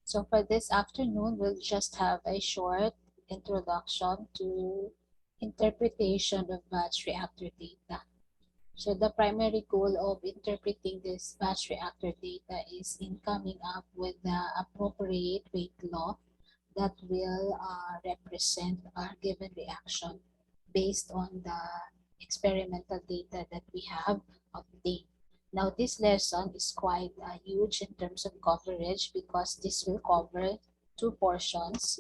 So for this afternoon, we'll just have a short introduction to interpretation of batch reactor data. So the primary goal of interpreting this batch reactor data is in coming up with the appropriate rate law that will represent our given reaction based on the experimental data that we have obtained. Now, this lesson is quite huge in terms of coverage because this will cover two portions.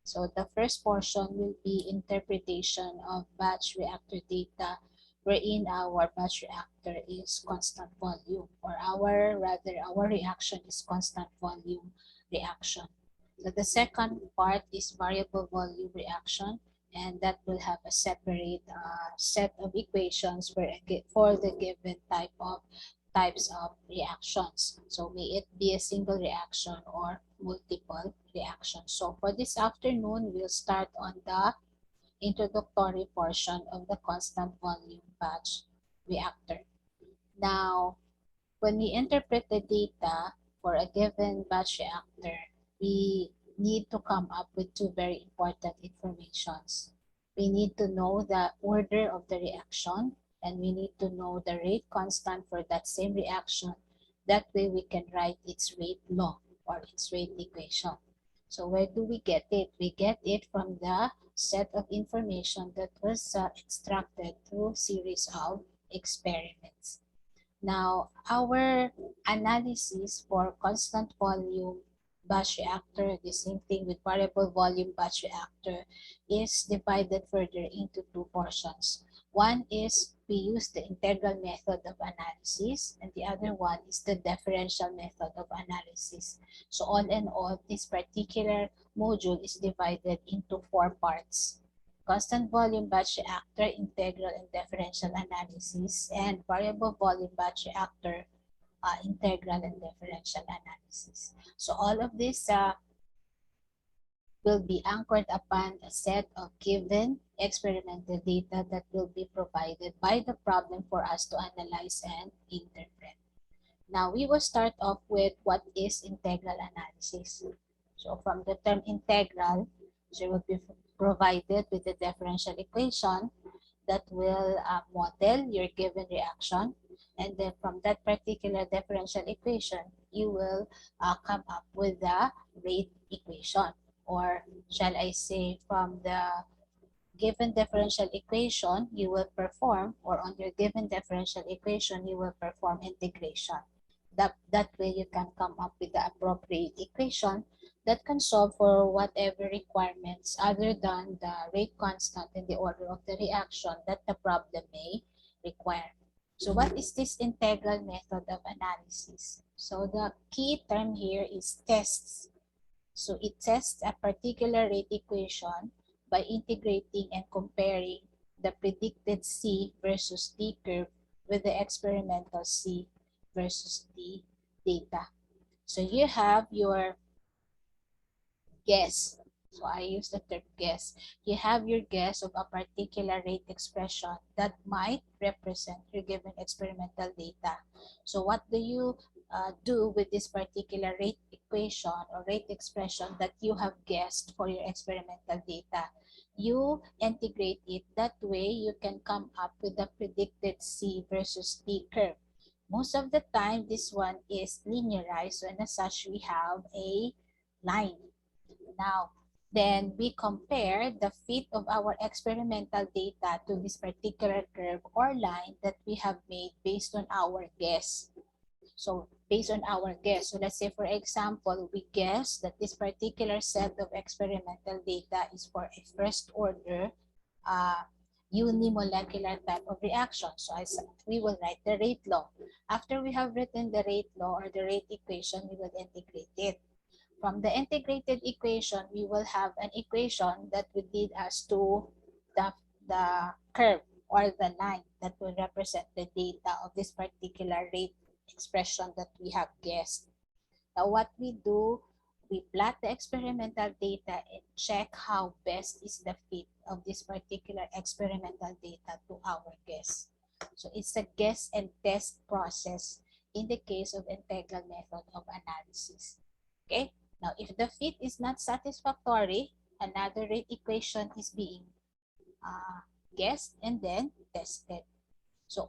So the first portion will be interpretation of batch reactor data wherein our batch reactor is constant volume, or our reaction is constant volume reaction. So the second part is variable volume reaction, and that will have a separate set of equations for the given types of reactions. So may it be a single reaction or multiple reactions. So for this afternoon, we'll start on the introductory portion of the constant volume batch reactor. Now, when we interpret the data for a given batch reactor, we need to come up with two very important informations. We need to know the order of the reaction, and we need to know the rate constant for that same reaction. That way we can write its rate law or its rate equation. So where do we get it? We get it from the set of information that was extracted through series of experiments. Now, our analysis for constant volume batch reactor, the same thing with variable volume batch reactor, is divided further into two portions. One is we use the integral method of analysis, and the other one is the differential method of analysis. So all in all, this particular module is divided into four parts: constant volume batch reactor, integral and differential analysis, and variable volume batch reactor, integral and differential analysis. So all of this will be anchored upon a set of given experimental data that will be provided by the problem for us to analyze and interpret. Now we will start off with what is integral analysis. So from the term integral, you will be provided with a differential equation that will model your given reaction, and then from that particular differential equation, you will come up with the rate equation, or shall I say, from the given differential equation, you will perform, or on your given differential equation, you will perform integration. That way you can come up with the appropriate equation that can solve for whatever requirements other than the rate constant and the order of the reaction that the problem may require. So what is this integral method of analysis? So the key term here is tests. So it tests a particular rate equation by integrating and comparing the predicted C versus D curve with the experimental C versus D data. So you have your guess. So I use the term guess. You have your guess of a particular rate expression that might represent your given experimental data. So what do you do with this particular rate equation or rate expression that you have guessed for your experimental data? You integrate it. That way you can come up with the predicted C versus D curve. Most of the time, this one is linearized, and as such, we have a line. Now, then we compare the fit of our experimental data to this particular curve or line that we have made based on our guess. So based on our guess, so let's say for example, we guess that this particular set of experimental data is for a first order unimolecular type of reaction. So we will write the rate law. After we have written the rate law or the rate equation, we will integrate it. From the integrated equation, we will have an equation that will lead us to the curve or the line that will represent the data of this particular rate expression that we have guessed. Now what we do we plot the experimental data and check how best is the fit of this particular experimental data to our guess. So it's a guess and test process in the case of integral method of analysis. Okay, now if the fit is not satisfactory, another rate equation is being guessed and then tested. So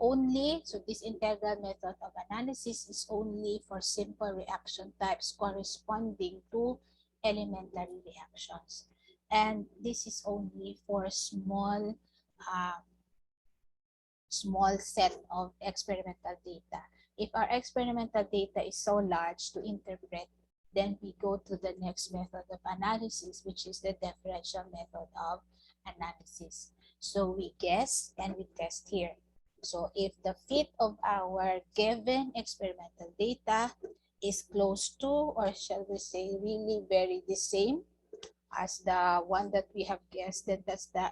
this integral method of analysis is only for simple reaction types corresponding to elementary reactions. And this is only for small set of experimental data. If our experimental data is so large to interpret, then we go to the next method of analysis, which is the differential method of analysis. So we guess and we test here. So if the fit of our given experimental data is close to, or shall we say really very the same as the one that we have guessed, then that's the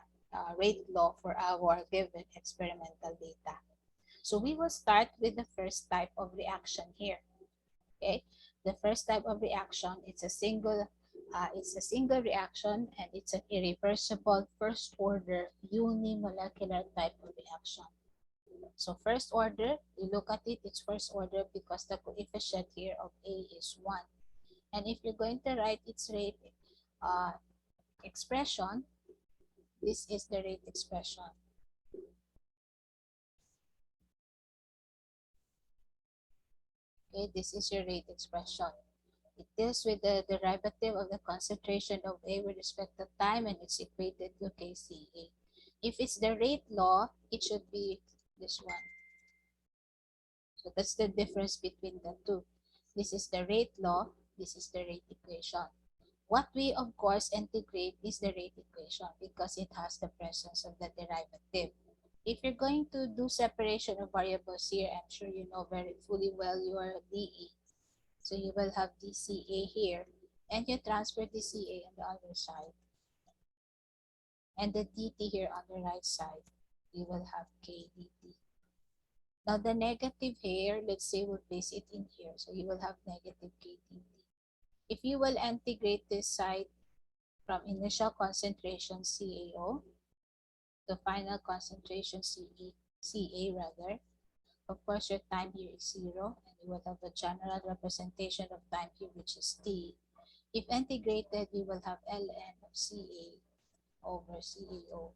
rate law for our given experimental data. So we will start with the first type of reaction here. Okay, the first type of reaction, it's a single reaction, and it's an irreversible first order unimolecular type of reaction. So first order, you look at it, it's first order because the coefficient here of A is 1. And if you're going to write its rate expression, this is the rate expression. Okay, this is your rate expression. It deals with the derivative of the concentration of A with respect to time, and it's equated to KCA. If it's the rate law, it should be this one. So that's the difference between the two. This is the rate law, this is the rate equation. What we of course integrate is the rate equation because it has the presence of the derivative. If you're going to do separation of variables here, I'm sure you know very fully well your DE. So you will have DCA here, and you transfer DCA on the other side. And the DT here on the right side, you will have KDT. Now the negative here, let's say we'll place it in here. So you will have negative KDT. If you will integrate this side from initial concentration CaO to final concentration Ca rather, of course your time here is 0, and you will have a general representation of time here, which is T. If integrated, you will have ln of Ca over CaO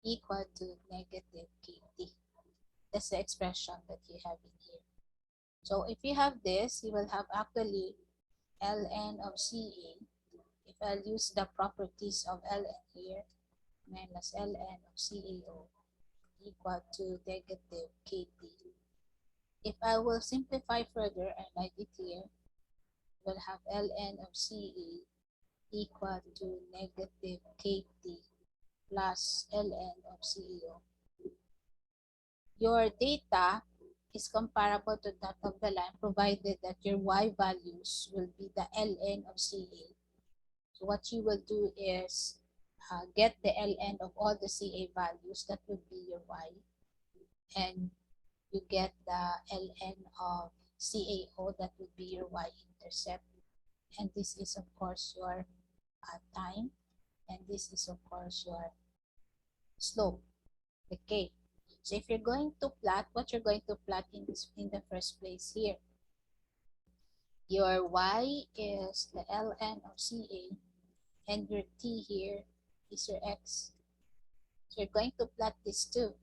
equal to negative KT. That's the expression that you have in here. So if you have this, you will have actually ln of Ca. If I'll use the properties of ln here, minus ln of CaO equal to negative KT. If I will simplify further and write it here, we'll have ln of Ca equal to negative KT plus ln of CaO. Your data is comparable to that of the line provided that your y values will be the ln of Ca. So what you will do is get the ln of all the Ca values, that would be your y, and you get the ln of CaO, that would be your y-intercept, and this is of course your time, and this is of course your slope, the k. So if you're going to plot, what you're going to plot in the first place here, your y is the ln of Ca, and your t here is your x. So you're going to plot this too.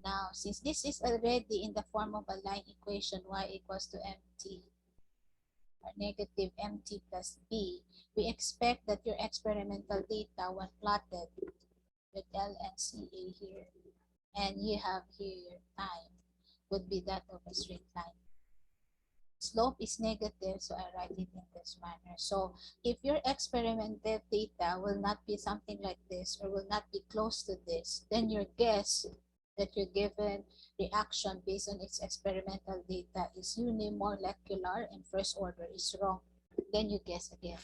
Now, since this is already in the form of a line equation, y equals to mt, or negative mt plus b, we expect that your experimental data, when plotted with ln Ca here, and you have here your time, would be that of a straight line. Slope is negative, so I write it in this manner. So if your experimental data will not be something like this, or will not be close to this, then your guess that your given reaction based on its experimental data is unimolecular and first order is wrong. Then you guess again.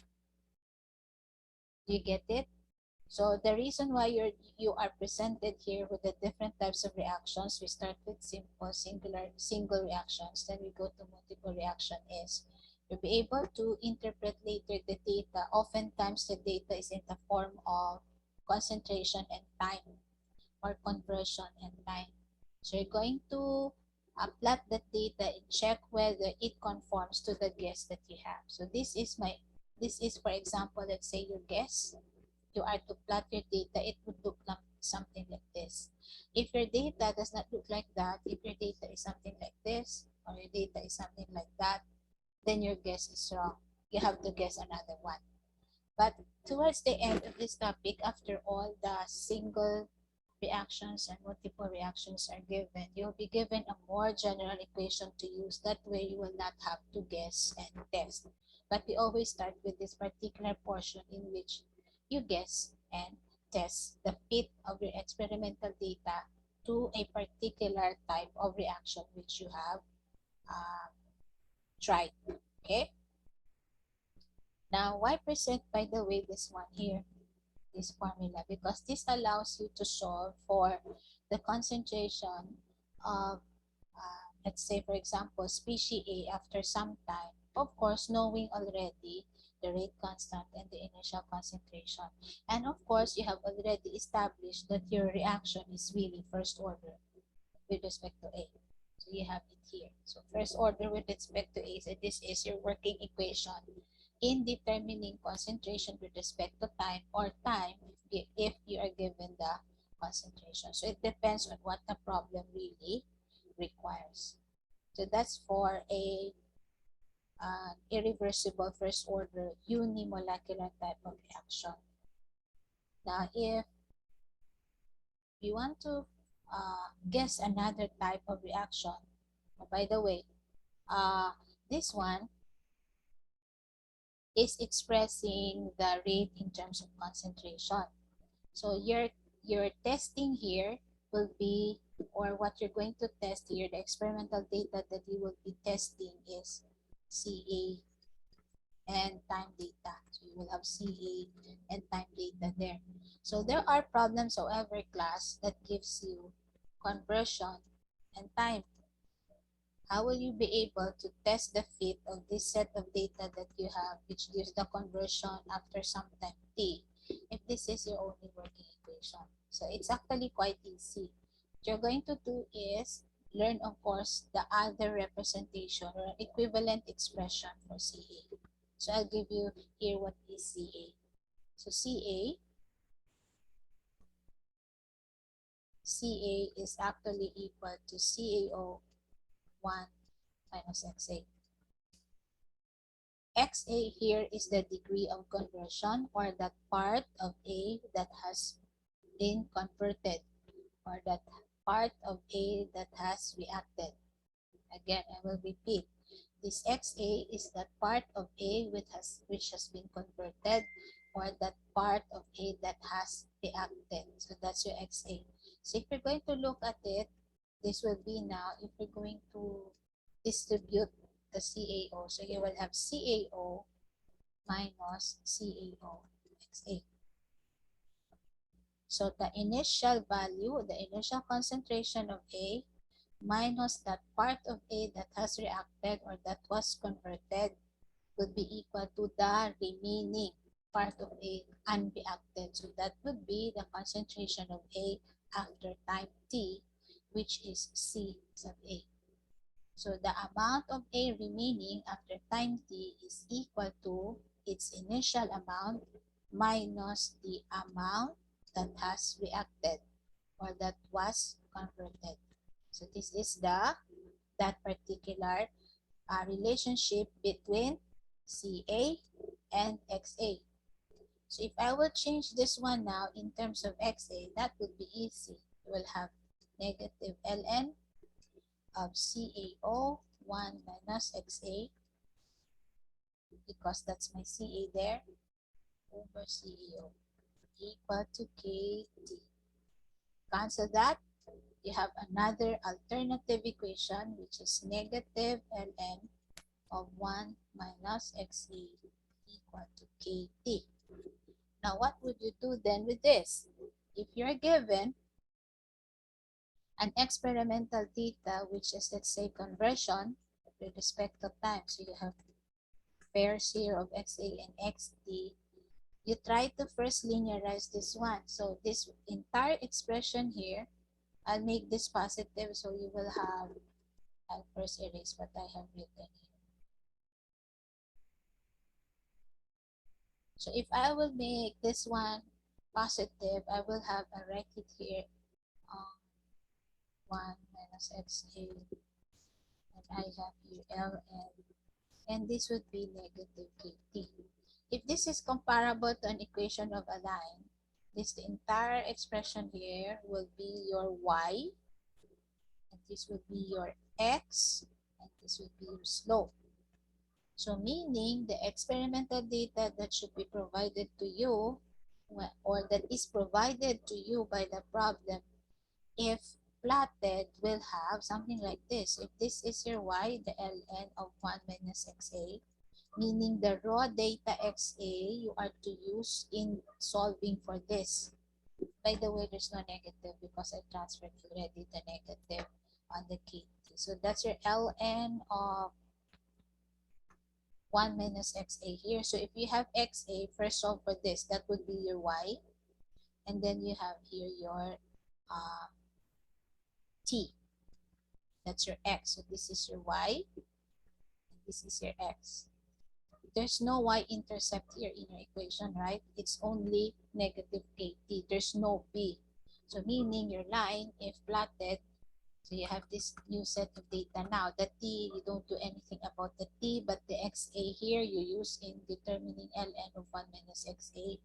Do you get it? So the reason why you are presented here with the different types of reactions, we start with simple single reactions, then we go to multiple reaction, is To be able to interpret later the data, oftentimes the data is in the form of concentration and time, or conversion and time. So you're going to plot that data and check whether it conforms to the guess that you have. So this is for example, let's say your guess. You are to plot your data, it would look like something like this. If your data does not look like that, if your data is something like this, or your data is something like that, then your guess is wrong. You have to guess another one. But towards the end of this topic, after all the single reactions and multiple reactions are given, you'll be given a more general equation to use. That way you will not have to guess and test. But we always start with this particular portion in which you guess and test the fit of your experimental data to a particular type of reaction which you have tried. Okay? Now, why present, by the way, this one here, this formula? Because this allows you to solve for the concentration of, let's say, for example, species A after some time. Of course, knowing already the rate constant and the initial concentration. And of course, you have already established that your reaction is really first order with respect to A. So you have it here. So first order with respect to A, so this is your working equation in determining concentration with respect to time, or time if you are given the concentration. So it depends on what the problem really requires. So that's for a irreversible first order unimolecular type of reaction. Now, if you want to guess another type of reaction, by the way, this one is expressing the rate in terms of concentration. So your testing here will be, or what you're going to test here, the experimental data that you will be testing is CA and time data. So you will have CA and time data there. So there are problems, however, class, that gives you conversion and time. How will you be able to test the fit of this set of data that you have, which gives the conversion after some time t, if this is your only working equation? So it's actually quite easy. What you're going to do is learn, of course, the other representation or equivalent expression for CA. So I'll give you here what is CA. So CA is actually equal to CaO 1 minus XA. XA here is the degree of conversion, or that part of A that has been converted, or that part of A that has reacted. Again, I will repeat. This XA is that part of A which has been converted, or that part of A that has reacted. So that's your XA. So if you're going to look at it, this will be now, if we're going to distribute the CaO, so you will have CaO minus CaO XA. So the initial value, the initial concentration of A minus that part of A that has reacted or that was converted would be equal to the remaining part of A unreacted. So that would be the concentration of A after time t, which is C sub A. So the amount of A remaining after time t is equal to its initial amount minus the amount that has reacted or that was converted. So this is that particular relationship between CA and XA. So if I will change this one now in terms of XA, that would be easy. You will have negative ln of CaO 1 minus XA, because that's my CA there, over CaO equal to KT. Cancel that. You have another alternative equation, which is negative ln of 1 minus XA equal to KT. Now, what would you do then with this? If you're given an experimental data, which is, let's say, conversion with respect to time, so you have pairs here of XA and XT, you try to first linearize this one. So this entire expression here, I'll make this positive, so you will have, I'll first erase what I have written here. So if I will make this one positive, I will have, I write it here, 1 minus XA, and I have here ln, and this would be negative KT. If this is comparable to an equation of a line, this the entire expression here will be your y, and this would be your x, and this would be your slope. So meaning the experimental data that should be provided to you, or that is provided to you by the problem, if plotted, will have something like this. If this is your y, the ln of 1 minus xa, meaning the raw data xa you are to use in solving for this. By the way, there's no negative because I transferred already the negative on the KT. So that's your ln of 1 minus xa here. So if you have xa, first solve for this. That would be your y. And then you have here your t. That's your x. So this is your y. And this is your x. There's no y-intercept here in your equation, right? It's only negative kt. There's no p. So meaning your line, if plotted, so you have this new set of data now. The t, you don't do anything about the t, but the xa here you use in determining ln of 1 minus xa.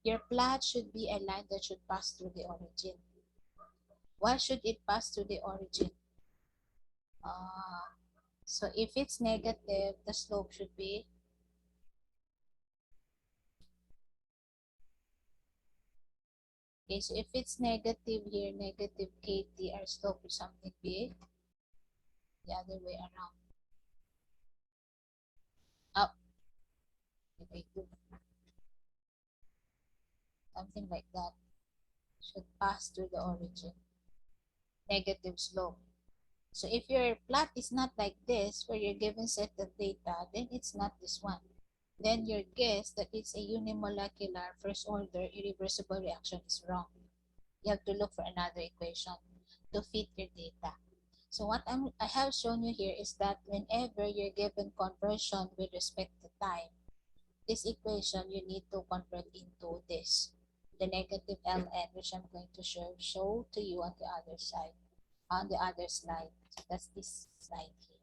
Your plot should be a line that should pass through the origin. Why should it pass through the origin? So if it's negative, the slope should be okay. So if it's negative here, negative kt, our slope is something big. The other way around. Up. Okay, something like that. Should pass through the origin. Negative slope. So if your plot is not like this, where you're given set of data, then it's not this one. Then your guess that it's a unimolecular first order irreversible reaction is wrong. You have to look for another equation to fit your data. So what I have shown you here is that whenever you're given conversion with respect to time, this equation you need to convert into this, the negative ln, which I'm going to show to you on the other side, on the other slide. So that's this slide here.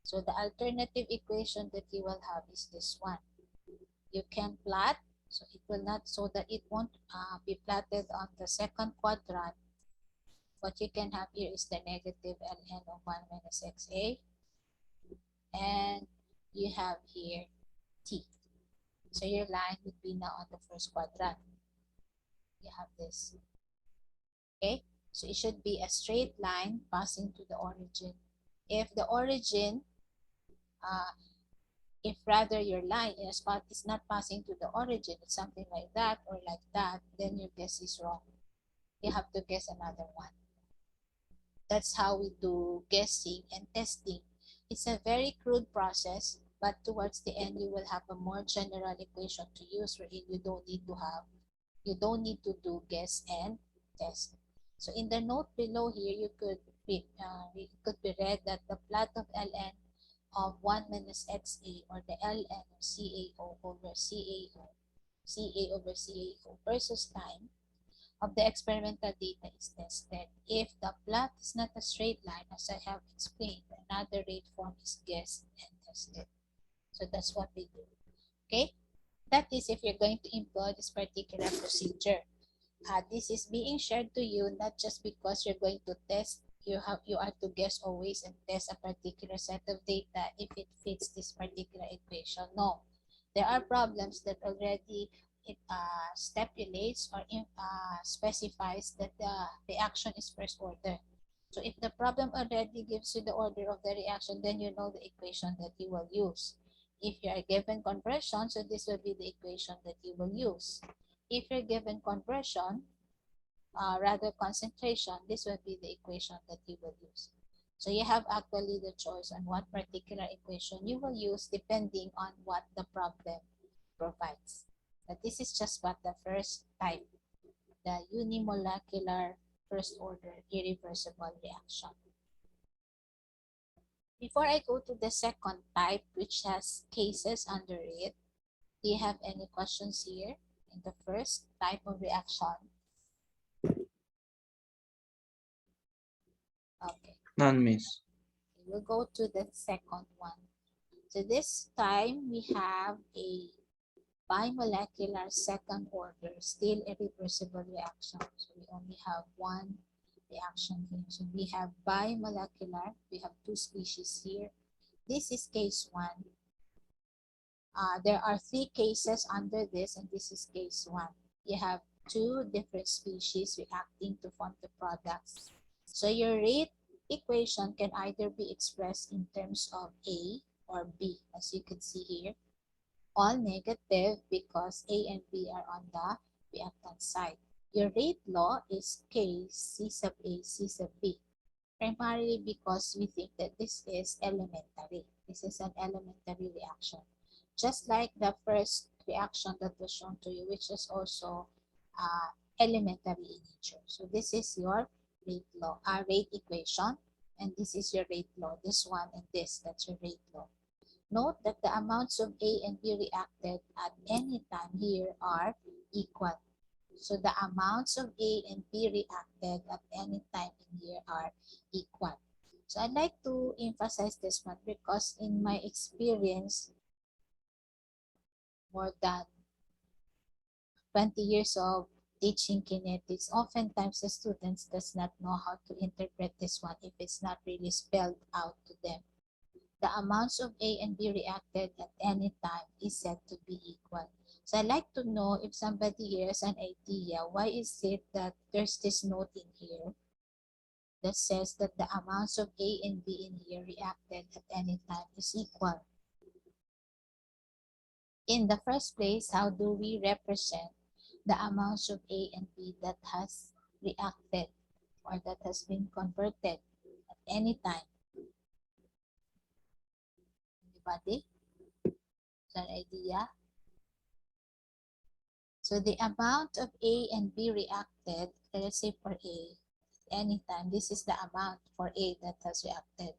So the alternative equation that you will have is this one. You can plot, so it will not, so that it won't be plotted on the second quadrant. What you can have here is the negative ln of 1 minus xa, and you have here t. So your line would be now on the first quadrant. You have this. Okay, so it should be a straight line passing to the origin. If the origin, if rather your line in a spot is not passing to the origin, it's something like that or like that, then your guess is wrong. You have to guess another one. That's how we do guessing and testing. It's a very crude process, but towards the end, you will have a more general equation to use wherein you don't need to do guess and test. So in the note below here, you could be, it could be read that the plot of ln of 1 minus xa, or the ln of cao over ca over cao versus time of the experimental data is tested. If the plot is not a straight line, as I have explained, another rate form is guessed and tested. So that's what we do. Okay? That is if you're going to employ this particular procedure. This is being shared to you not just because you're going to test, you are to guess always and test a particular set of data if it fits this particular equation. No. There are problems that already it stipulates or specifies that the reaction is first order. So if the problem already gives you the order of the reaction, then you know the equation that you will use. If you are given conversion, so this will be the equation that you will use. If you're given conversion, rather concentration, this will be the equation that you will use. So you have actually the choice on what particular equation you will use depending on what the problem provides. But this is just what the first type, the unimolecular first order irreversible reaction. Before I go to the second type, which has cases under it, do you have any questions here in the first type of reaction? Okay. None, miss. We'll go to the second one. So this time we have a bimolecular second order, still irreversible reaction. So we only have one reaction here. So we have bimolecular, we have two species here. This is case one. There are three cases under this, and this is case one. You have two different species reacting to form the products. So your rate equation can either be expressed in terms of A or B, as you can see here. All negative because A and B are on the reactant side. Your rate law is K, C sub A, C sub B. Primarily because we think that this is elementary. This is an elementary reaction. Just like the first reaction that was shown to you, which is also elementary in nature. So this is your rate law, rate equation, and this is your rate law. This one and this, that's your rate law. Note that the amounts of A and B reacted at any time here are equal. So the amounts of A and B reacted at any time in here are equal. So I'd like to emphasize this one because in my experience, more than 20 years of teaching kinetics, oftentimes the students does not know how to interpret this one if it's not really spelled out to them. The amounts of A and B reacted at any time is said to be equal. So I'd like to know if somebody here has an idea, why is it that there's this note in here that says that the amounts of A and B in here reacted at any time is equal? In the first place, how do we represent the amounts of A and B that has reacted or that has been converted at any time? Anybody? Is there an idea? So the amount of A and B reacted, let's say for A, anytime, this is the amount for A that has reacted.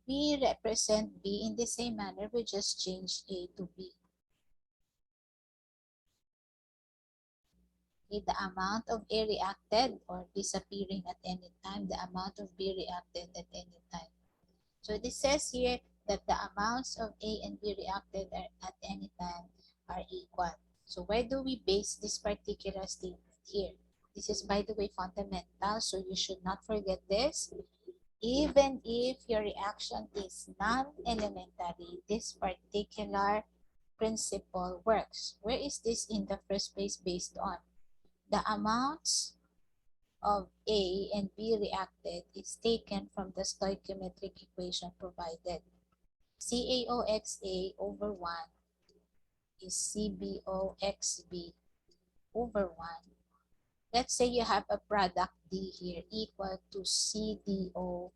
We represent B in the same manner, we just change A to B. Okay, the amount of A reacted or disappearing at any time, the amount of B reacted at any time. So this says here that the amounts of A and B reacted at any time are equal. So where do we base this particular statement here? This is, by the way, fundamental, so you should not forget this. Even if your reaction is non-elementary, this particular principle works. Where is this in the first place based on? The amounts of A and B reacted is taken from the stoichiometric equation provided. CaOXA over 1 is CbOXb over 1. Let's say you have a product D here equal to CdOXd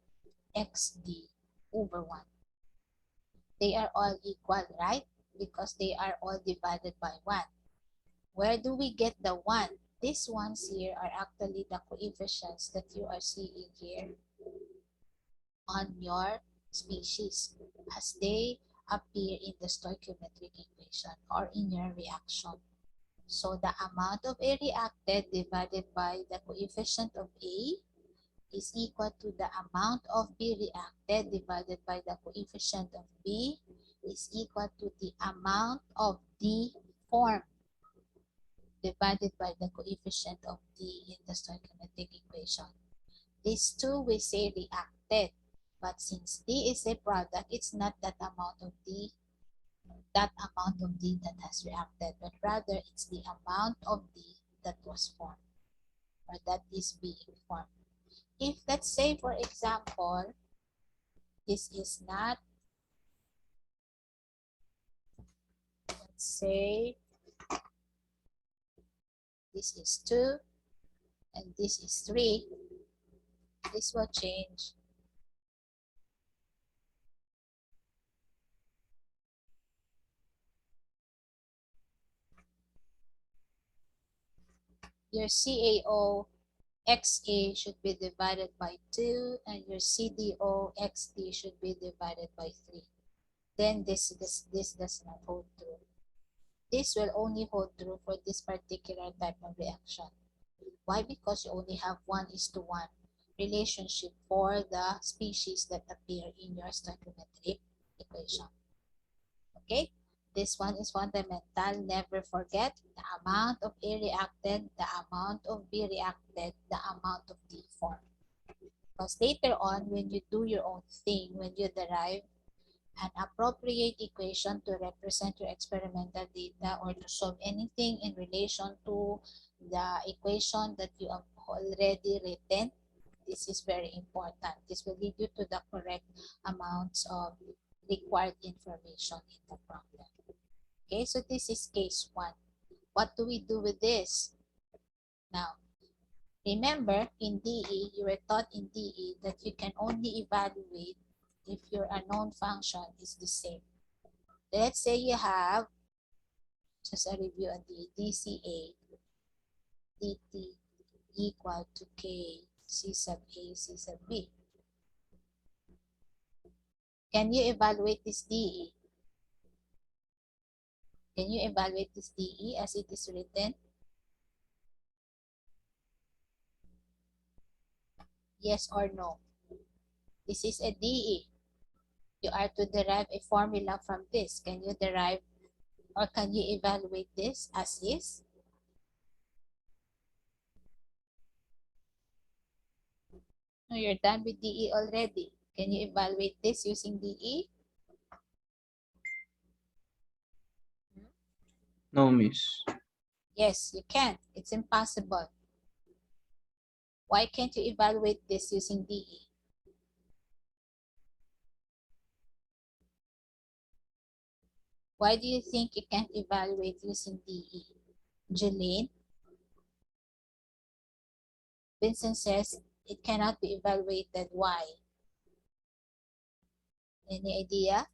over 1. They are all equal, right? Because they are all divided by 1. Where do we get the 1? These ones here are actually the coefficients that you are seeing here on your species as they appear in the stoichiometric equation or in your reaction. So the amount of A reacted divided by the coefficient of A is equal to the amount of B reacted divided by the coefficient of B is equal to the amount of D formed divided by the coefficient of D in the stoichiometric equation. These two we say reacted, but since D is a product, it's not that amount of D that has reacted, but rather it's the amount of D that was formed or that is being formed. If, let's say, for example, this is not, let's say this is 2 and this is 3, this will change your CaO XA should be divided by 2 and your CDO XD should be divided by 3. Then this does not hold true. This will only hold true for this particular type of reaction. Why? Because you only have 1:1 relationship for the species that appear in your stoichiometric equation. Okay? This one is fundamental. Never forget the amount of A reacted, the amount of B reacted, the amount of D formed. Because later on, when you do your own thing, when you derive an appropriate equation to represent your experimental data or to solve anything in relation to the equation that you have already written, this is very important. This will lead you to the correct amounts of required information in the problem. Okay, so this is case 1. What do we do with this? Now, remember in DE, you were taught in DE that you can only evaluate if your unknown function is the same. Let's say you have, just a review on the dCA dt equal to k c sub a c sub b. Can you evaluate this DE? Can you evaluate this DE as it is written? Yes or no? This is a DE. You are to derive a formula from this. Can you derive or can you evaluate this as is? No, you're done with DE already. Can you evaluate this using DE? No, miss. Yes, you can. It's impossible. Why can't you evaluate this using DE? Why do you think you can't evaluate using DE? Jeline? Vincent says it cannot be evaluated. Why? Any idea?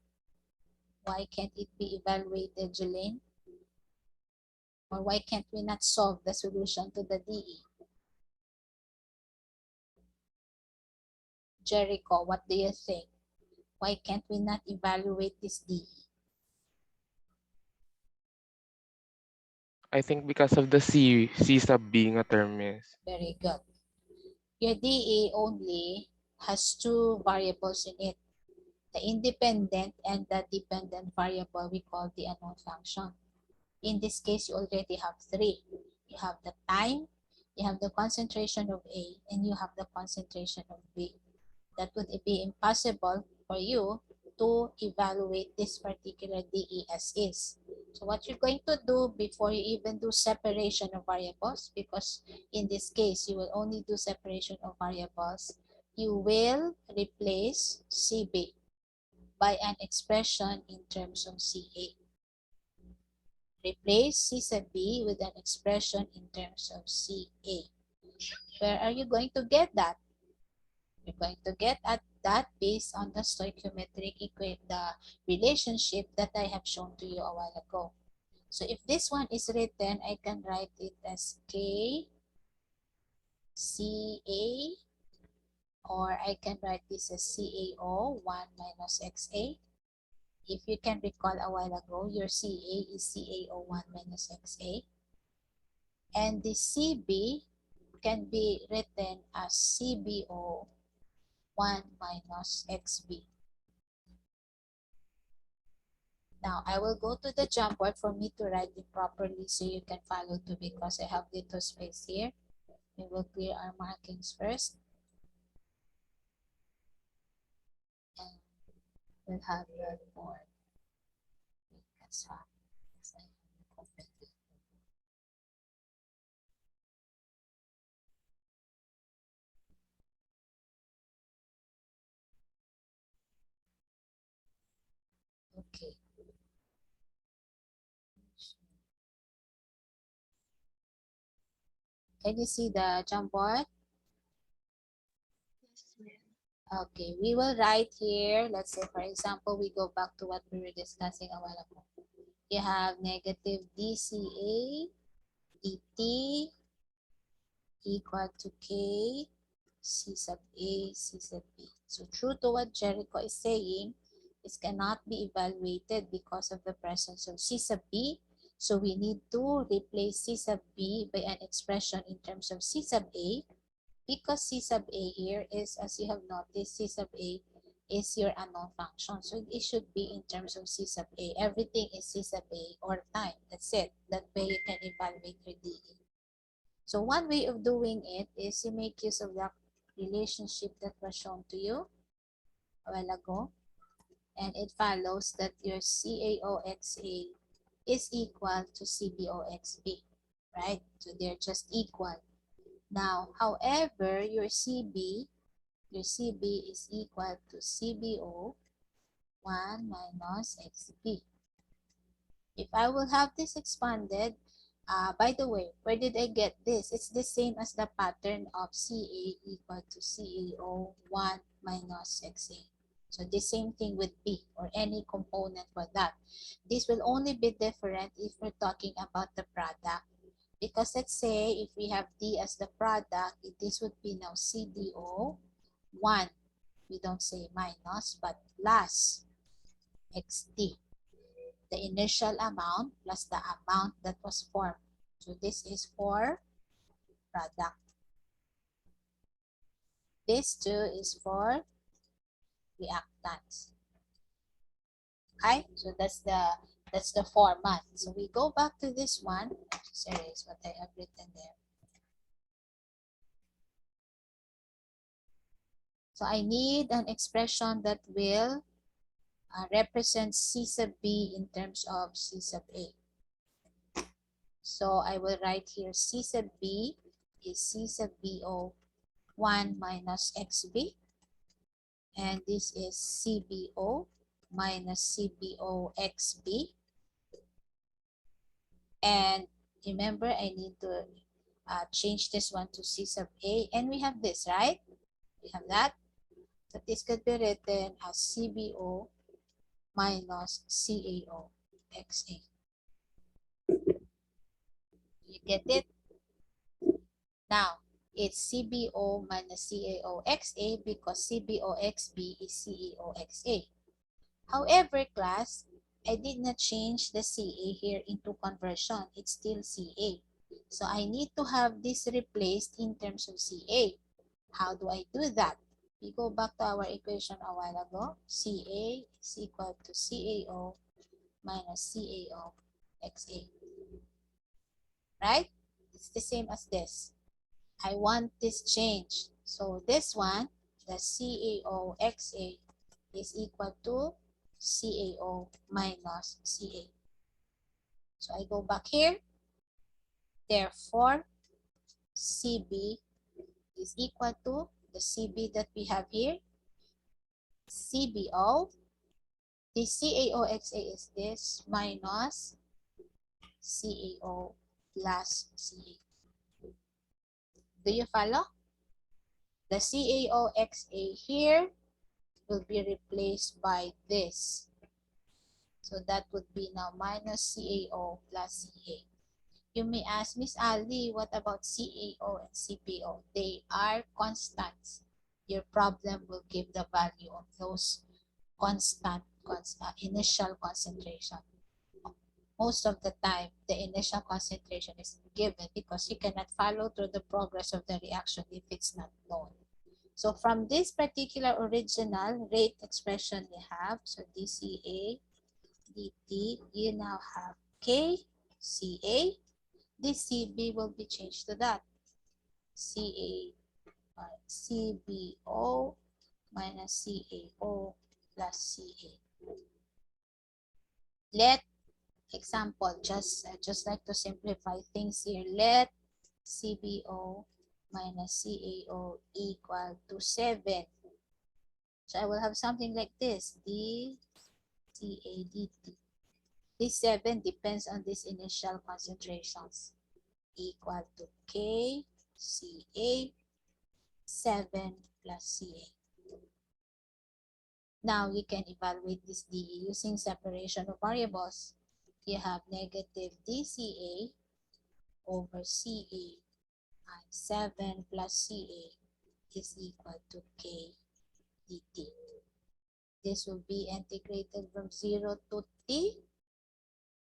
Why can't it be evaluated, Jeline? Or why can't we not solve the solution to the DE? Jericho, what do you think? Why can't we not evaluate this DE? I think because of the C sub being a term, miss. Very good. Your DE only has 2 variables in it. The independent and the dependent variable we call the unknown function. In this case, you already have 3. You have the time, you have the concentration of A, and you have the concentration of B. That would be impossible for you to evaluate this particular DE as is. So what you're going to do before you even do separation of variables, because in this case, you will only do separation of variables, you will replace CB by an expression in terms of CA. Replace C sub B with an expression in terms of CA. Where are you going to get that? You're going to get at that based on the stoichiometric equation, the relationship that I have shown to you a while ago. So if this one is written, I can write it as K CA, or I can write this as CaO 1 minus XA. If you can recall a while ago, your CA is CaO 1 minus XA. And the CB can be written as CBO 1 minus XB. Now, I will go to the Jamboard for me to write it properly so you can follow too, because I have little space here. We will clear our markings first. And we'll have the board. That's how. Okay. Can you see the Jamboard? Okay, we will write here, let's say for example, we go back to what we were discussing a while ago. You have negative dCA dt equal to K C sub A C sub B. So true to what Jericho is saying, this cannot be evaluated because of the presence of C sub B. So we need to replace C sub B by an expression in terms of C sub A, because C sub A here is, as you have noticed, C sub A is your unknown function. So it should be in terms of C sub A. Everything is C sub A or time. That's it. That way you can evaluate your DE. So one way of doing it is you make use of the relationship that was shown to you a while ago. And it follows that your CaOXA is equal to CbOXB, right? So they're just equal. Now, however, your CB is equal to CbO 1 minus XB. If I will have this expanded, by the way, where did I get this? It's the same as the pattern of CA equal to CaO 1 minus XA. So the same thing with B or any component for that. This will only be different if we're talking about the product. Because let's say if we have D as the product, this would be now CdO 1. We don't say minus, but plus XD. The initial amount plus the amount that was formed. So this is for product. This too is for reactants. Okay, so that's the format. So we go back to this one. Just erase what I have written there. So I need an expression that will represent C sub B in terms of C sub A. So I will write here C sub B is C sub BO 1 minus XB. And this is CbO minus CbOXB. And remember, I need to change this one to C sub A. And we have this, right? We have that. So this could be written as CbO minus CaOXA. You get it? Now, it's CbO minus CaOXA because CbOXB is CaOXA. However, class, I did not change the Ca here into conversion. It's still Ca. So I need to have this replaced in terms of Ca. How do I do that? We go back to our equation a while ago. Ca is equal to CaO minus CaOXA. Right? It's the same as this. I want this change. So this one, the CaOXA is equal to CaO minus Ca. So I go back here. Therefore, Cb is equal to the Cb that we have here. CbO. The CaOXA is this minus CaO plus Ca. Do you follow? The CaOXA here will be replaced by this. So that would be now minus CaO plus Ca. You may ask, Miss Ali, what about CaO and CbO? They are constants. Your problem will give the value of those constant initial concentration. Most of the time, the initial concentration is given because you cannot follow through the progress of the reaction if it's not known. So from this particular original rate expression you have, so dCA dt, you now have KCA. This CB will be changed to that. CbO minus CaO plus Ca. Let, example, just like to simplify things here, let CbO minus CaO equal to 7. So I will have something like this, dCA dt. This 7 depends on these initial concentrations, equal to KCA 7 plus Ca. Now you can evaluate this DE using separation of variables. You have negative dCA over Ca times 7 plus CA is equal to K dt. This will be integrated from 0 to T.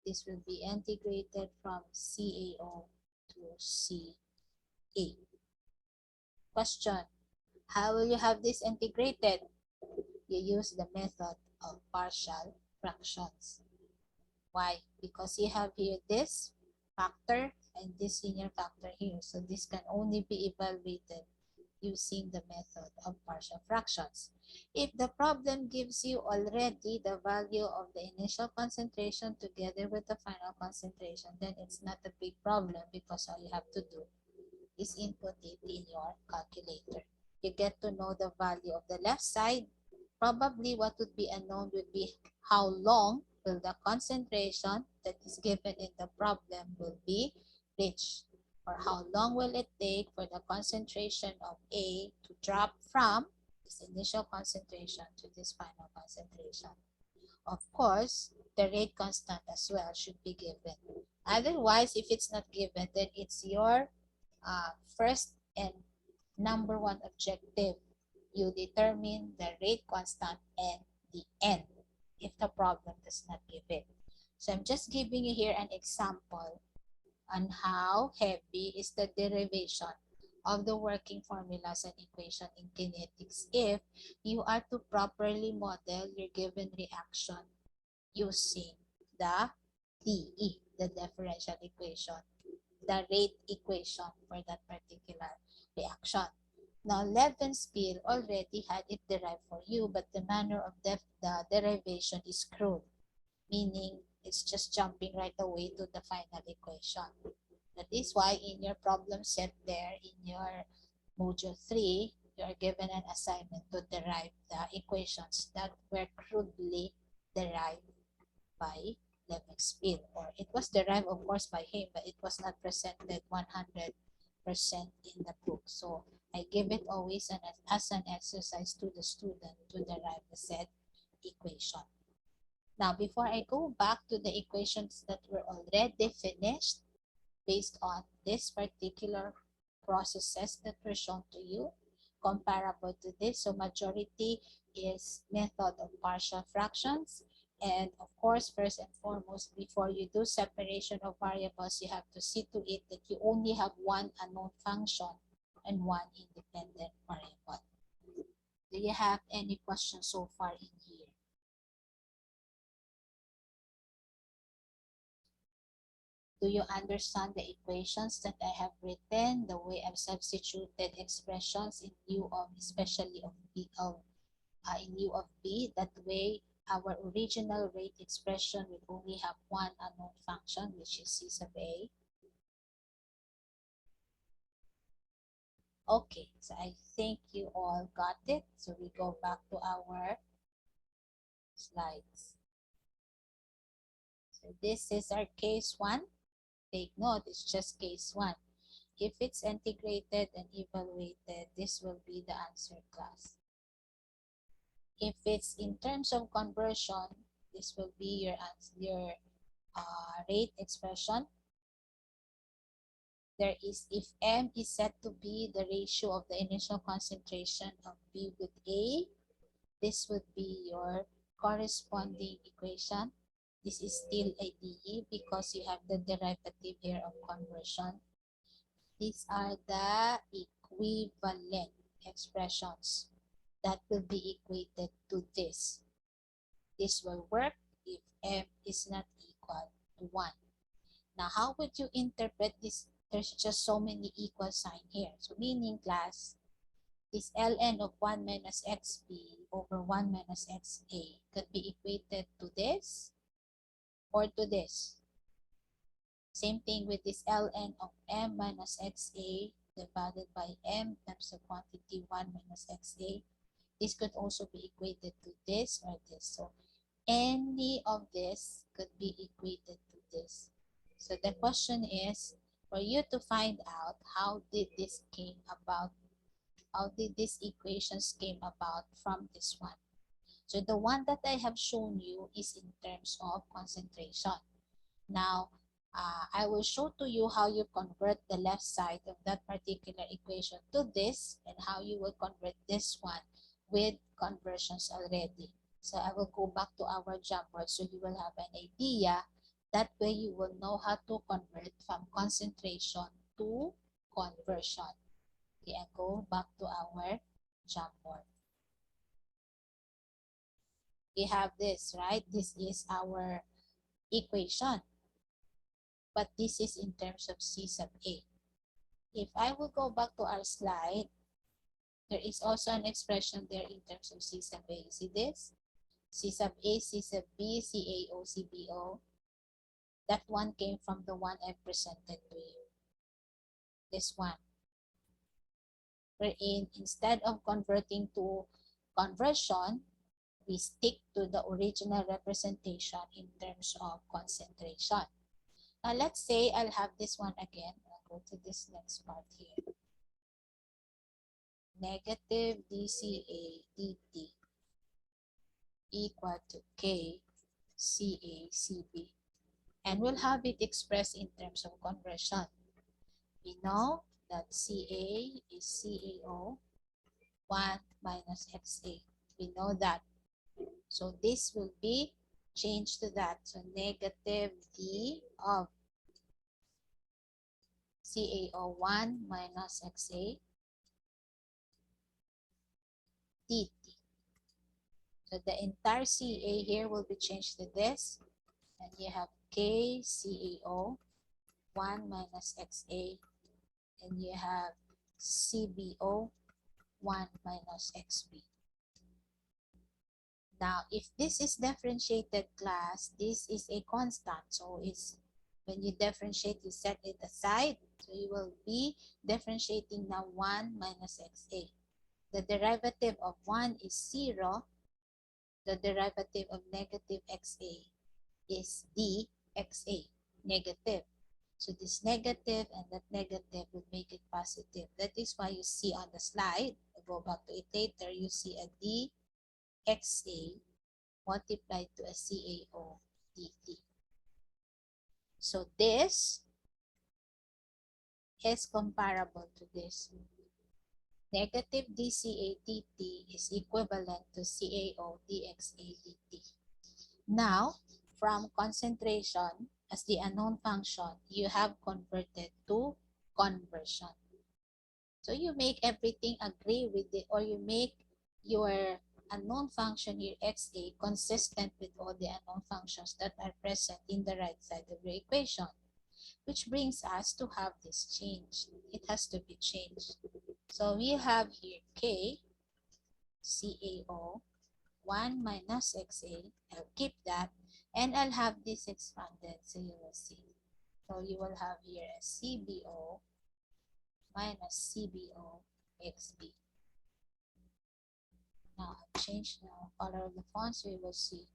This will be integrated from CAO to CA. Question: how will you have this integrated? You use the method of partial fractions. Why? Because you have here this factor and this linear factor here. So this can only be evaluated using the method of partial fractions. If the problem gives you already the value of the initial concentration together with the final concentration, then it's not a big problem because all you have to do is input it in your calculator. You get to know the value of the left side. Probably what would be unknown would be how long will the concentration that is given in the problem will be reached, or how long will it take for the concentration of A to drop from this initial concentration to this final concentration. Of course, the rate constant as well should be given. Otherwise, if it's not given, then it's your first and number one objective. You determine the rate constant and the n if the problem does not give it. So I'm just giving you here an example on how heavy is the derivation of the working formulas and equation in kinetics if you are to properly model your given reaction using the DE, the differential equation, the rate equation for that particular reaction. Now, Levenspiel already had it derived for you, but the manner of the derivation is crude, meaning it's just jumping right away to the final equation. That is why in your problem set there, in your module 3, you are given an assignment to derive the equations that were crudely derived by Levenspiel, or it was derived of course by him, but it was not presented 100% in the book. So I give it always as an exercise to the student to derive the said equation. Now, before I go back to the equations that were already finished based on this particular processes that were shown to you, comparable to this, so majority is method of partial fractions. And of course, first and foremost, before you do separation of variables, you have to see to it that you only have one unknown function and one independent variable. Do you have any questions so far in here? Do you understand the equations that I have written, the way I've substituted expressions in lieu of, especially of B, in lieu of B? That way, our original rate expression will only have one unknown function, which is C sub A. Okay, so I think you all got it. So we go back to our slides. So this is our case 1. Take note, it's just case 1. If it's integrated and evaluated, this will be the answer class. If it's in terms of conversion, this will be your rate expression. There is, if M is set to be the ratio of the initial concentration of B with A, this would be your corresponding equation. This is still a DE because you have the derivative here of conversion. These are the equivalent expressions that will be equated to this. This will work if M is not equal to 1. Now, how would you interpret this? There's just so many equal sign here. So meaning, class, this ln of 1 minus xb over 1 minus xa could be equated to this or to this. Same thing with this ln of m minus xa divided by m times the quantity 1 minus xa. This could also be equated to this or this. So any of this could be equated to this. So the question is for you to find out how did this came about, how did these equations came about from this one. So the one that I have shown you is in terms of concentration. Now, I will show to you how you convert the left side of that particular equation to this and how you will convert this one with conversions already. So I will go back to our Jamboard so you will have an idea. That way you will know how to convert from concentration to conversion. Okay, and go back to our Jamboard. We have this, right? This is our equation. But this is in terms of C sub A. If I will go back to our slide, there is also an expression there in terms of C sub A. See this? C sub A, C sub B, CAO, CBO. That one came from the one I presented to you. This one. Wherein instead of converting to conversion, we stick to the original representation in terms of concentration. Now let's say I'll have this one again. I'll go to this next part here. Negative dCA dt equal to K CA CB. And we'll have it expressed in terms of conversion. We know that CA is CAO 1 minus XA. We know that. So this will be changed to that. So negative D of CaO1 minus XA dt. So the entire Ca here will be changed to this. And you have KCaO 1 minus XA. And you have CbO 1 minus XB. Now, if this is differentiated class, this is a constant. So it's when you differentiate, you set it aside. So you will be differentiating now 1 minus XA. The derivative of 1 is 0. The derivative of negative XA is dXA, negative. So this negative and that negative will make it positive. That is why you see on the slide, I'll go back to it later, you see a dXA multiplied to a CaO dt. So this is comparable to this. Negative dCA dt is equivalent to CaO dXA dt. Now, from concentration as the unknown function, you have converted to conversion. So you make everything agree with it, or you make your unknown function here XA consistent with all the unknown functions that are present in the right side of your equation, which brings us to have this change. It has to be changed. So we have here K CaO 1 minus XA. I'll keep that, and I'll have this expanded, so you will see. So you will have here a CbO minus CbO XB. Now I'll change the color of the font so you will see.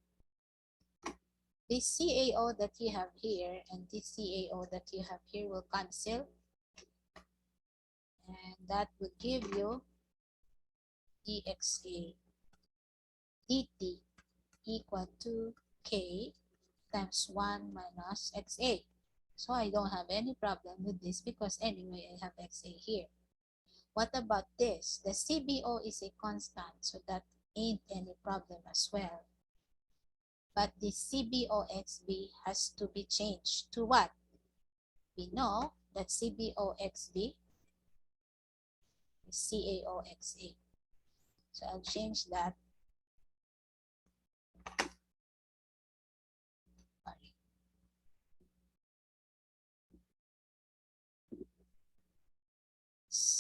This CaO that you have here and this CaO that you have here will cancel, and that will give you dXA dt equal to K times 1 minus XA. So I don't have any problem with this because anyway I have XA here. What about this? The CbO is a constant, so that ain't any problem as well. But the CbO(xB) has to be changed to what? We know that CbO(xB) is CaO(xA). So I'll change that.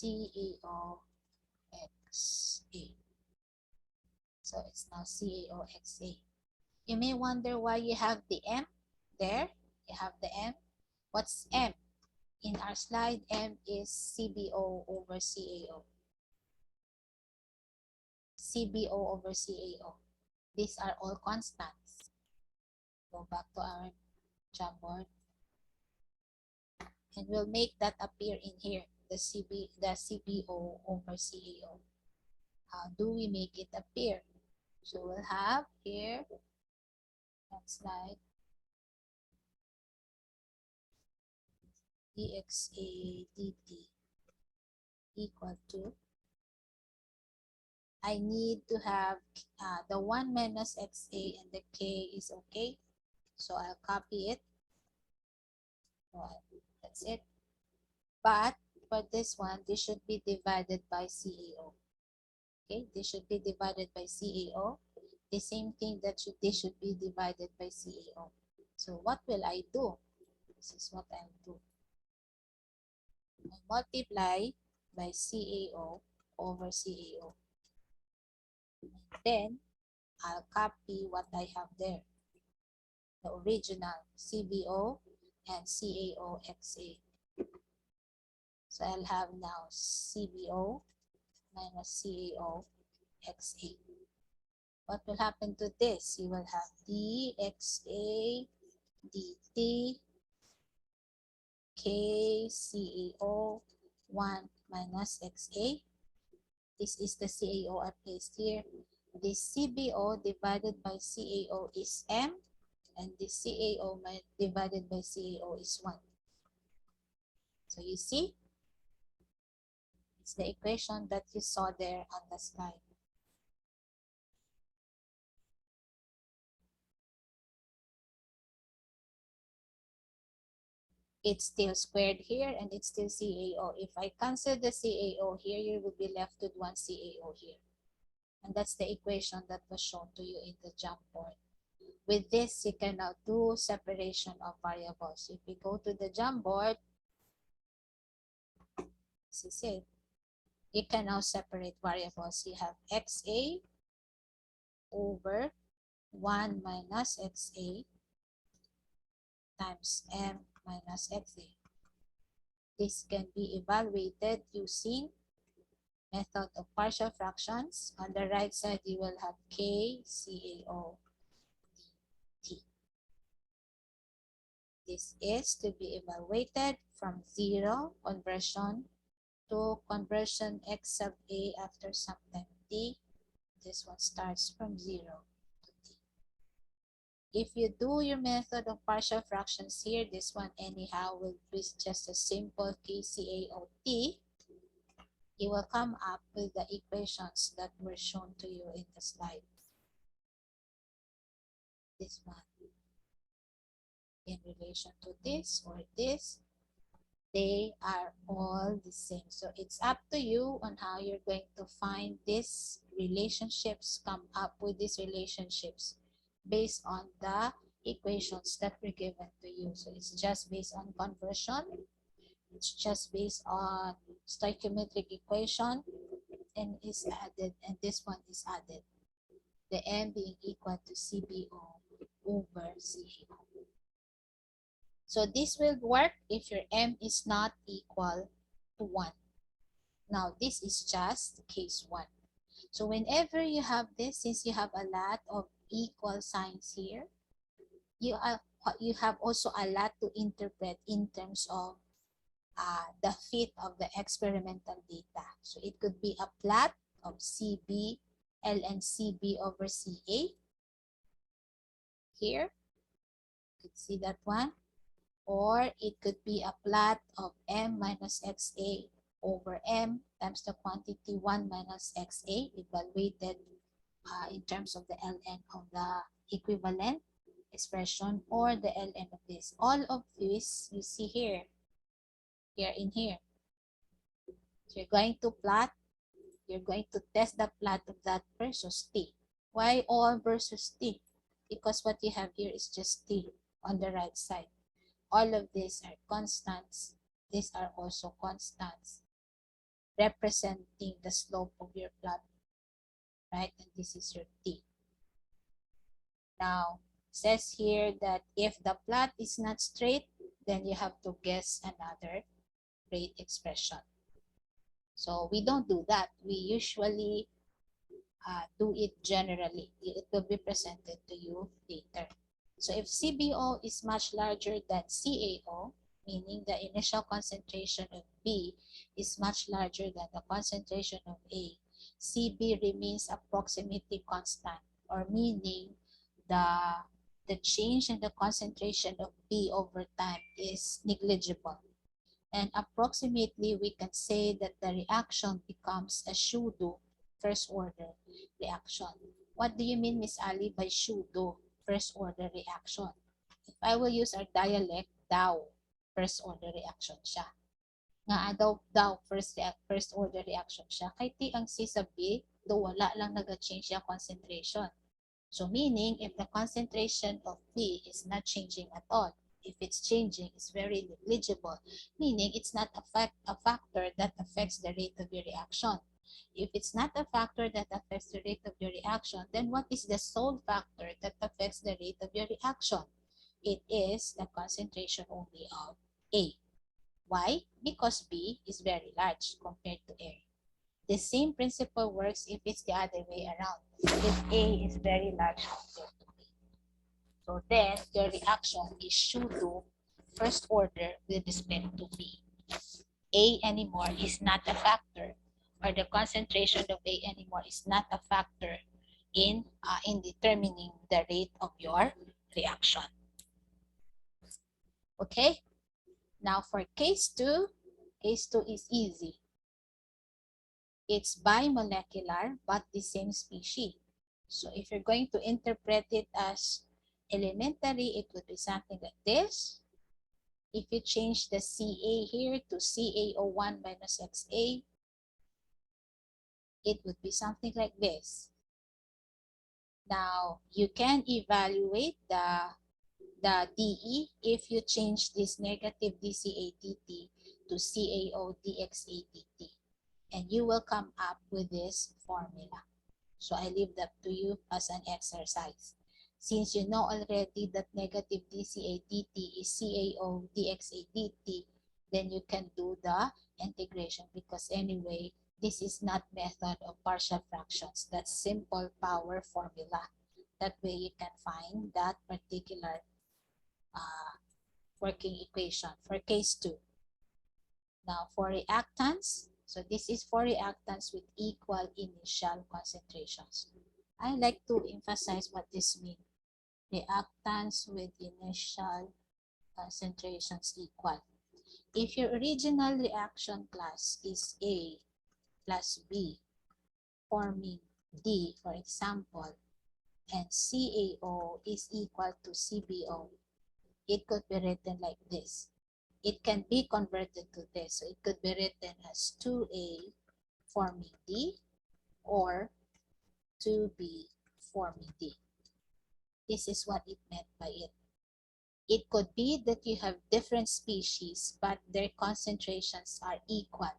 CaOXA. So it's now CaOXA. You may wonder why you have the M there. You have the M. What's M? In our slide, M is CbO over CaO. CbO over CaO. These are all constants. Go back to our Jamboard. And we'll make that appear in here, the CbO over CaO. How do we make it appear? So we'll have here, next slide, dxa dt equal to, I need to have the 1 minus xa and the k is okay. So I'll copy it. Well, that's it. But for this one, this should be divided by CAO. Okay, this should be divided by CAO. The same thing that this should be divided by CAO. So what will I do? This is what I'll do. I multiply by CAO over CAO. And then I'll copy what I have there. The original CBO and CAO-XA. So I'll have now CBO minus CAO-XA. What will happen to this? You will have dxa dt KCAO 1 minus XA. This is the CAO I placed here. This CBO divided by CAO is M, and this CAO divided by CAO is 1. So you see, it's the equation that you saw there on the slide. It's still squared here and it's still CAO. If I cancel the CAO here, you will be left with 1 CAO here. And that's the equation that was shown to you in the Jamboard. With this, you can now do separation of variables. If we go to the Jamboard, this is it. You can now separate variables. You have XA over 1 minus XA times M minus XA. This can be evaluated using method of partial fractions. On the right side, you will have K CAO dt. This is to be evaluated from 0 conversion to conversion x sub a after some time t. This one starts from 0 to t. If you do your method of partial fractions here, this one anyhow will be just a simple KCAOT. You will come up with the equations that were shown to you in the slide. This one in relation to this or this, they are all the same. So it's up to you on how you're going to find these relationships, come up with these relationships based on the equations that were given to you. So it's just based on conversion. It's just based on stoichiometric equation and is added, and this one is added. The M being equal to CBO over CAO. So this will work if your M is not equal to 1. Now this is just case 1. So whenever you have this, since you have a lot of equal signs here, you have also a lot to interpret in terms of the fit of the experimental data. So it could be a plot of CB, ln CB over CA. Here, you could see that one. Or it could be a plot of M minus XA over M times the quantity 1 minus XA evaluated in terms of the ln of the equivalent expression or the ln of this. All of this you see here in here. So you're going to plot, you're going to test the plot of that versus T. Why all versus T? Because what you have here is just T on the right side. All of these are constants. These are also constants representing the slope of your plot, right? And this is your T. Now, it says here that if the plot is not straight, then you have to guess another rate expression. So we don't do that. We usually do it generally. It will be presented to you later. So if CBO is much larger than CAO, meaning the initial concentration of B is much larger than the concentration of A, CB remains a proximity constant, or meaning the change in the concentration of B over time is negligible. And approximately, we can say that the reaction becomes a pseudo first order reaction. What do you mean, Miss Ali, by pseudo first order reaction? If I will use our dialect, daw, first order reaction siya. Nga daw first order reaction siya. Kay ti ang C sub B, do wala lang nag-change yung concentration. So meaning, if the concentration of B is not changing at all, if it's changing, it's very negligible, meaning it's not a factor that affects the rate of your reaction. If it's not a factor that affects the rate of your reaction, then what is the sole factor that affects the rate of your reaction? It is the concentration only of A. Why? Because B is very large compared to A. The same principle works if it's the other way around. If A is very large compared to B. So then, the reaction is pseudo first order with respect to B. A anymore is not a factor, or the concentration of A anymore is not a factor in determining the rate of your reaction. Okay? Now for case 2 is easy. It's bimolecular but the same species. So if you're going to interpret it as elementary, it would be something like this. If you change the Ca here to CaO1 minus Xa, it would be something like this. Now, you can evaluate the DE if you change this negative DCADT to CaO DXADT. And you will come up with this formula. So I leave that to you as an exercise. Since you know already that negative DCADT is CaO DXADT, then you can do the integration, because anyway, this is not method of partial fractions. That's simple power formula. That way you can find that particular working equation for case 2. Now for reactants, so this is for reactants with equal initial concentrations. I like to emphasize what this means. Reactants with initial concentrations equal. If your original reaction class is A plus B forming D, for example, and CaO is equal to CbO, it could be written like this. It can be converted to this. So it could be written as 2A forming D or 2B forming D. This is what it meant by it. It could be that you have different species, but their concentrations are equal.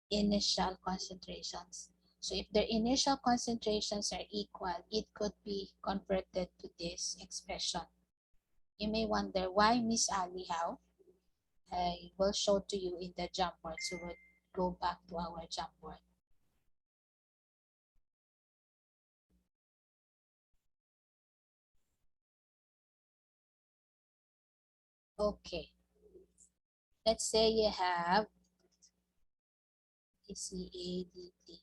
Initial concentrations. So if their initial concentrations are equal, it could be converted to this expression. You may wonder, why, Miss Ali, how? I will show to you in the Jamboard. So we'll go back to our Jamboard. Okay. Let's say you have CaDT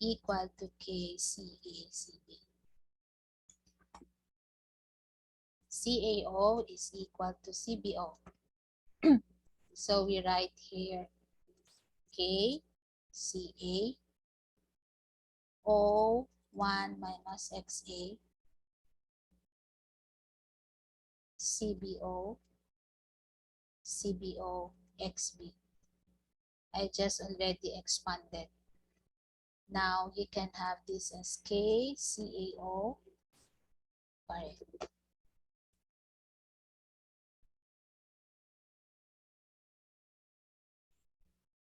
equal to KCACB. CaO is equal to CbO. So we write here KCa O1 minus Xa CbO XB. I just already expanded. Now you can have this as KCaO. Sorry.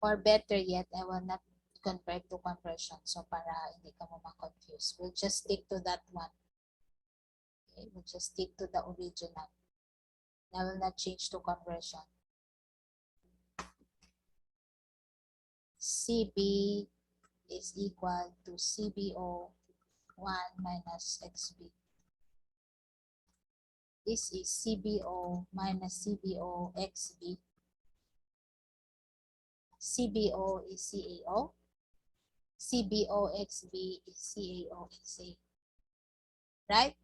Or better yet, I will not convert to conversion. So para hindi ka mo ma-confuse. We'll just stick to that one. Okay, we'll just stick to the original. I will not change to conversion. CB is equal to CbO 1 minus XB. This is CbO minus CbO XB. CbO is CaO. CbO XB is CaO XA. Right?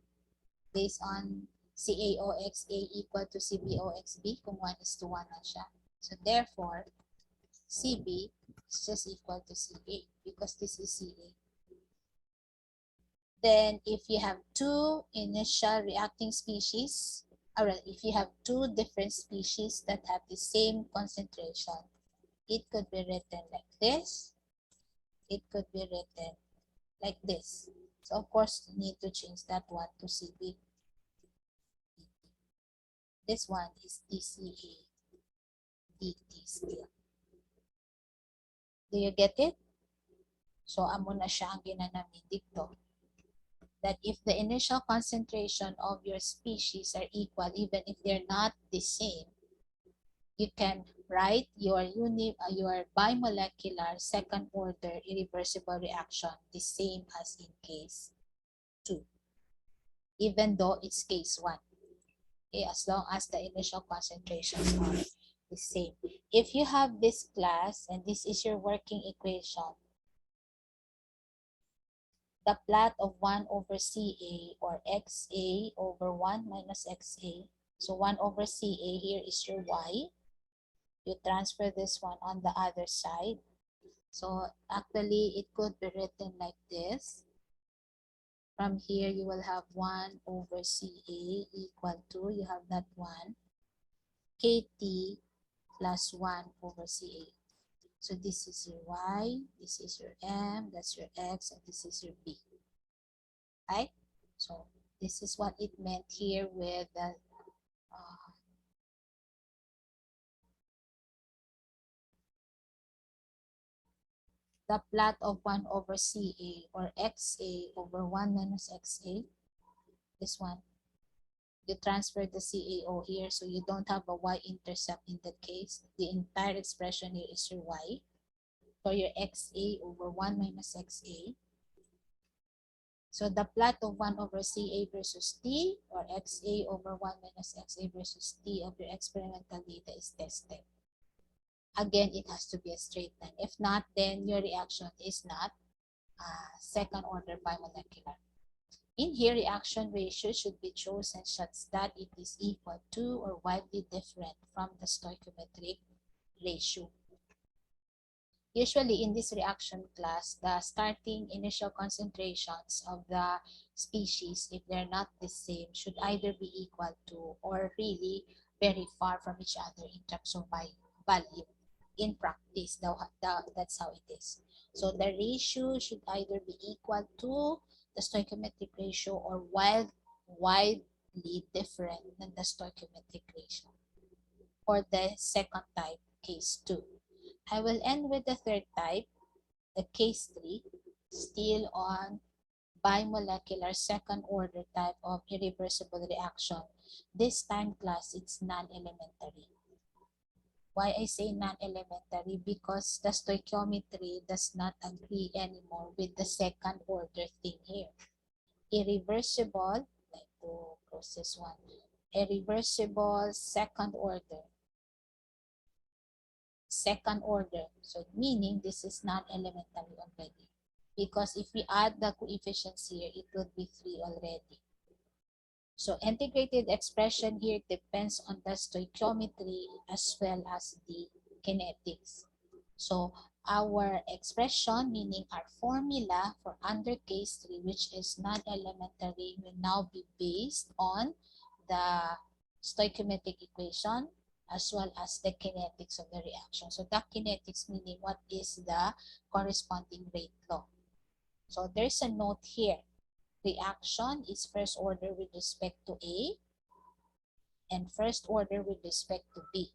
Based on CaOXA equal to CbOXB kung 1:1 na siya. So therefore, Cb is just equal to Ca because this is Ca. Then if you have two initial reacting species, or if you have two different species that have the same concentration, it could be written like this. It could be written like this. So of course, you need to change that one to Cb. This one is dCA dt still. Do you get it? So amo na siya ang ginanamin dito. That if the initial concentration of your species are equal, even if they're not the same, you can write your bimolecular second order irreversible reaction the same as in case 2, even though it's case 1. Okay, as long as the initial concentrations are the same. If you have this class and this is your working equation, the plot of 1 over Ca or Xa over 1 minus Xa. So 1 over Ca here is your y. You transfer this one on the other side. So actually it could be written like this. From here you will have 1 over Ca equal to, you have that one, Kt plus 1 over Ca. So this is your y, this is your m, that's your x, and this is your b. Right? So this is what it meant here with the plot of 1 over Ca or Xa over 1 minus Xa. This one. You transfer the CaO here, so you don't have a y-intercept in that case. The entire expression here is your y. For your Xa over 1 minus Xa. So the plot of 1 over Ca versus T, or Xa over 1 minus Xa versus T of your experimental data is tested. Again, it has to be a straight line. If not, then your reaction is not second order bimolecular. In here, reaction ratio should be chosen such that it is equal to or widely different from the stoichiometric ratio. Usually in this reaction class, the starting initial concentrations of the species, if they're not the same, should either be equal to or really very far from each other in terms of value. In practice, that's how it is. So the ratio should either be equal to the stoichiometric ratio or widely different than the stoichiometric ratio. For the second type, case 2. I will end with the third type, the case 3, still on bimolecular second order type of irreversible reaction. This time class, it's non-elementary. Why I say non-elementary? Because the stoichiometry does not agree anymore with the second order thing here. Irreversible, like to close this one, irreversible second order. So meaning this is non-elementary already. Because if we add the coefficients here, it would be 3 already. So integrated expression here depends on the stoichiometry as well as the kinetics. So our expression, meaning our formula for under case 3, which is non-elementary, will now be based on the stoichiometric equation as well as the kinetics of the reaction. So the kinetics meaning what is the corresponding rate law. So there's a note here. Reaction is first order with respect to A and first order with respect to B,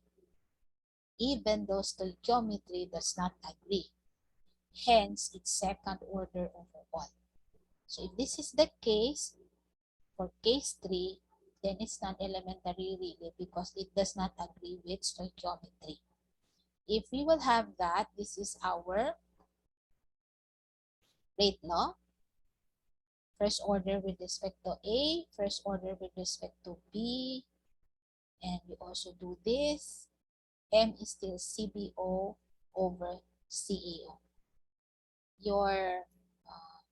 even though stoichiometry does not agree. Hence, it's second order overall. So if this is the case, for case 3, then it's non-elementary really because it does not agree with stoichiometry. If we will have that, this is our rate law. First order with respect to A, first order with respect to B, and we also do this. M is still CBO over CAO. Your,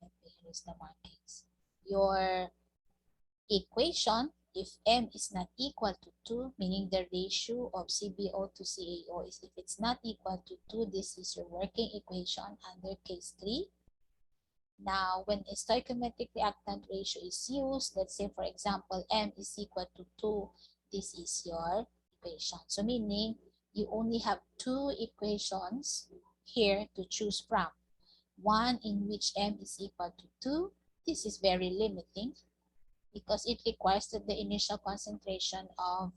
let me erase the markings. Your equation If M is not equal to 2, meaning the ratio of CBO to CaO is if it's not equal to 2, this is your working equation under case 3. Now, when a stoichiometric reactant ratio is used, let's say for example, M is equal to 2, this is your equation. So meaning you only have 2 equations here to choose from. One in which M is equal to 2. This is very limiting because it requires that the initial concentration of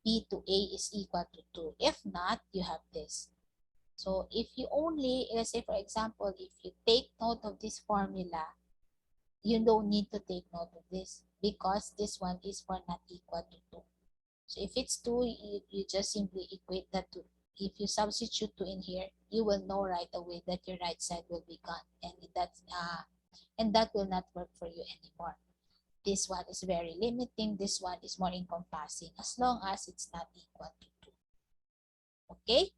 B to A is equal to 2. If not, you have this. So if you only, let's say for example, if you take note of this formula, you don't need to take note of this because this one is for not equal to 2. So if it's 2, you just simply equate that to, if you substitute 2 in here, you will know right away that your right side will be gone, and that will not work for you anymore. This one is very limiting, this one is more encompassing as long as it's not equal to 2. Okay?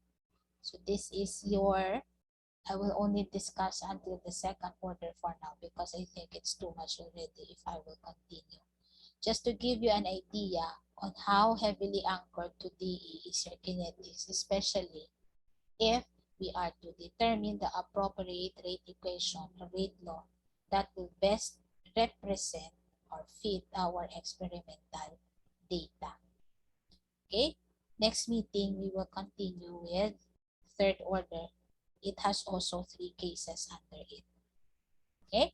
So this is your, I will only discuss until the second order for now because I think it's too much already if I will continue. Just to give you an idea on how heavily anchored to DE is your kinetics, especially if we are to determine the appropriate rate equation or rate law that will best represent or fit our experimental data. Okay, next meeting we will continue with third order. It has also 3 cases under it. Okay,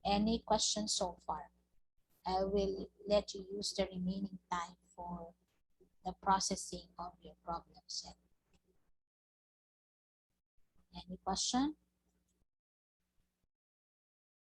any questions so far? I will let you use the remaining time for the processing of your problem set. Any question?